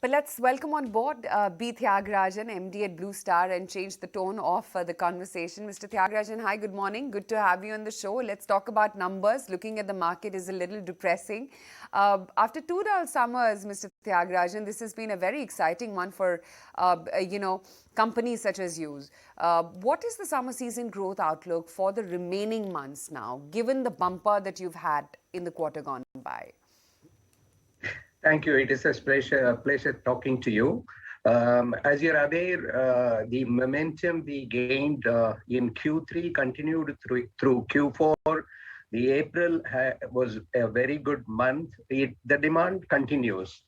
But let's welcome on board b.thiagarajan, MD at Blue Star, and change the tone of the conversation. Mr. Thiagarajan, hi, good morning. Good to have you on the show. Let's talk about numbers. Looking at the market is a little depressing. After two dull summers, Mr. Thiagarajan, this has been a very exciting one for, companies such as you. What is the summer season growth outlook for the remaining months now, given the bumper that you've had in the quarter gone by? Thank you. It is a pleasure talking to you. As you're aware, the momentum we gained in Q3 continued through Q4. The April was a very good month. The demand continues.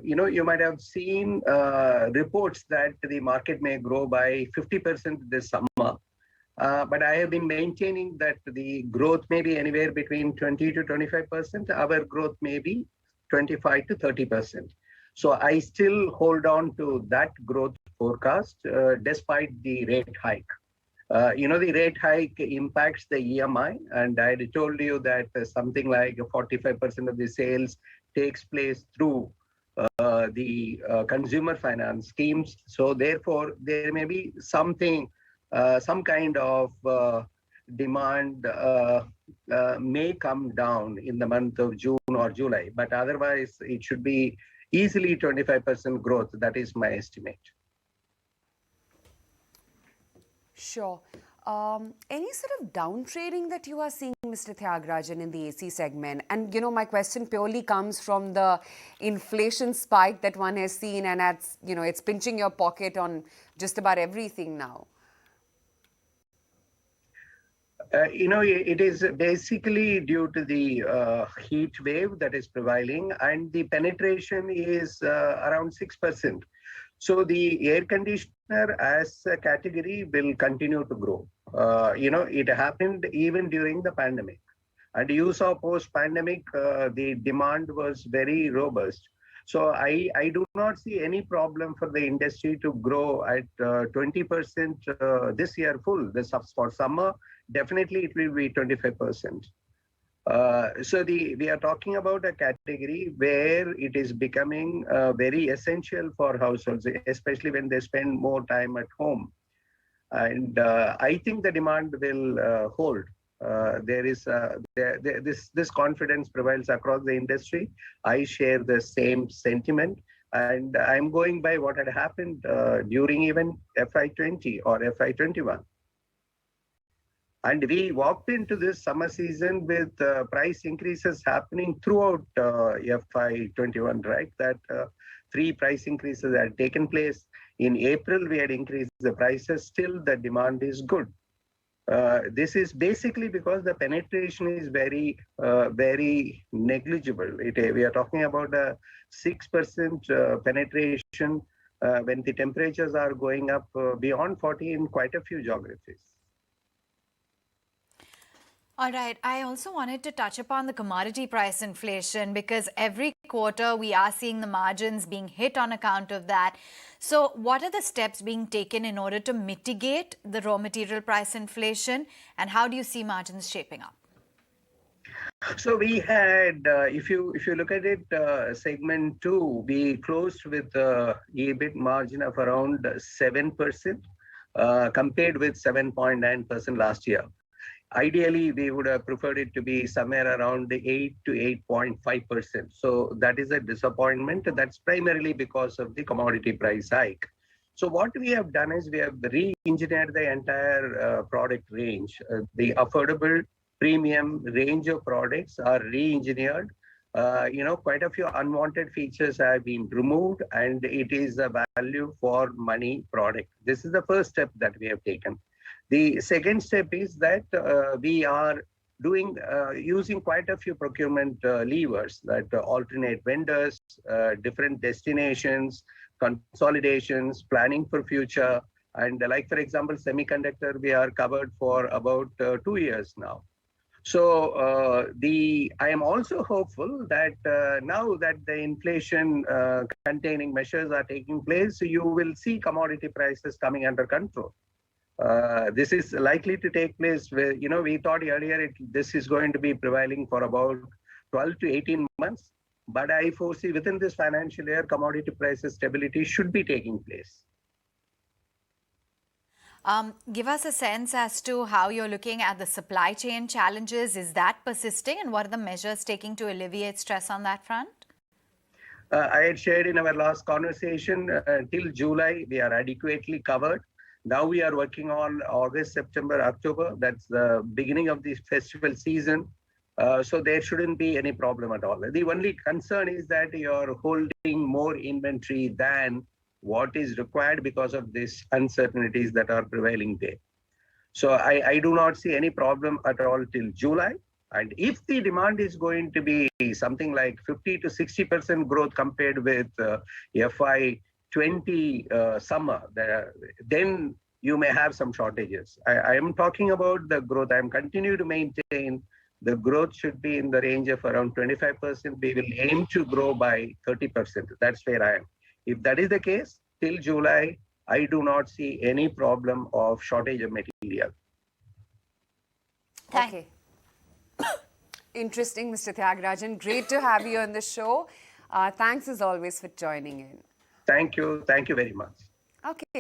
You might have seen reports that the market may grow by 50% this summer. But I have been maintaining that the growth may be anywhere between 20 to 25%. Our growth may be 25 to 30%. So I still hold on to that growth forecast despite the rate hike. The rate hike impacts the EMI, and I told you that something like 45% of the sales takes place through the consumer finance schemes. So therefore, there may be some kind of demand may come down in the month of June or July, but otherwise it should be easily 25% growth. That is my estimate. Sure. Any sort of down trading that you are seeing, Mr. Thiagarajan, in the AC segment? And, my question purely comes from the inflation spike that one has seen, and it's pinching your pocket on just about everything now. It is basically due to the heat wave that is prevailing, and the penetration is around 6%. So the air conditioner as a category will continue to grow. It happened even during the pandemic. And you saw post-pandemic, the demand was very robust. So I do not see any problem for the industry to grow at 20% this year full. For summer, definitely it will be 25%. So we are talking about a category where it is becoming very essential for households, especially when they spend more time at home. And I think the demand will hold. This confidence prevails across the industry. I share the same sentiment, and I'm going by what had happened during even FY20 or FY21. And we walked into this summer season with price increases happening throughout FY21, right? That 3 price increases had taken place. In April, we had increased the prices. Still, the demand is good. This is basically because the penetration is very, very negligible. We are talking about a 6% penetration when the temperatures are going up beyond 40 in quite a few geographies. All right. I also wanted to touch upon the commodity price inflation, because every quarter we are seeing the margins being hit on account of that. So what are the steps being taken in order to mitigate the raw material price inflation, and how do you see margins shaping up? So we had, if you look at it, segment 2, we closed with EBIT margin of around 7% compared with 7.9% last year. Ideally, we would have preferred it to be somewhere around 8 to 8.5%. So that is a disappointment. That's primarily because of the commodity price hike. So what we have done is we have re-engineered the entire product range. The affordable premium range of products are re-engineered. Quite a few unwanted features have been removed, and it is a value for money product. This is the first step that we have taken. The second step is that we are using quite a few procurement levers, that alternate vendors, different destinations, consolidations, planning for future. And like, for example, semiconductor, we are covered for about 2 years now. So I am also hopeful that now that the inflation containing measures are taking place, you will see commodity prices coming under control. This is likely to take place where, we thought earlier this is going to be prevailing for about 12 to 18 months. But I foresee within this financial year, commodity prices stability should be taking place. Give us a sense as to how you're looking at the supply chain challenges. Is that persisting, and what are the measures taking to alleviate stress on that front? I had shared in our last conversation, till July, we are adequately covered. Now we are working on August, September, October. That's the beginning of the festival season. So there shouldn't be any problem at all. The only concern is that you're holding more inventory than what is required because of these uncertainties that are prevailing there. So I do not see any problem at all till July. And if the demand is going to be something like 50 to 60% growth compared with FY20 summer, then you may have some shortages. I am talking about the growth. I am continue to maintain the growth should be in the range of around 25%. We will aim to grow by 30%. That's where I am. If that is the case, till July, I do not see any problem of shortage of material. Okay. Interesting, Mr. Thiagarajan. Great to have you on the show. Thanks as always for joining in. Thank you. Thank you very much. Okay.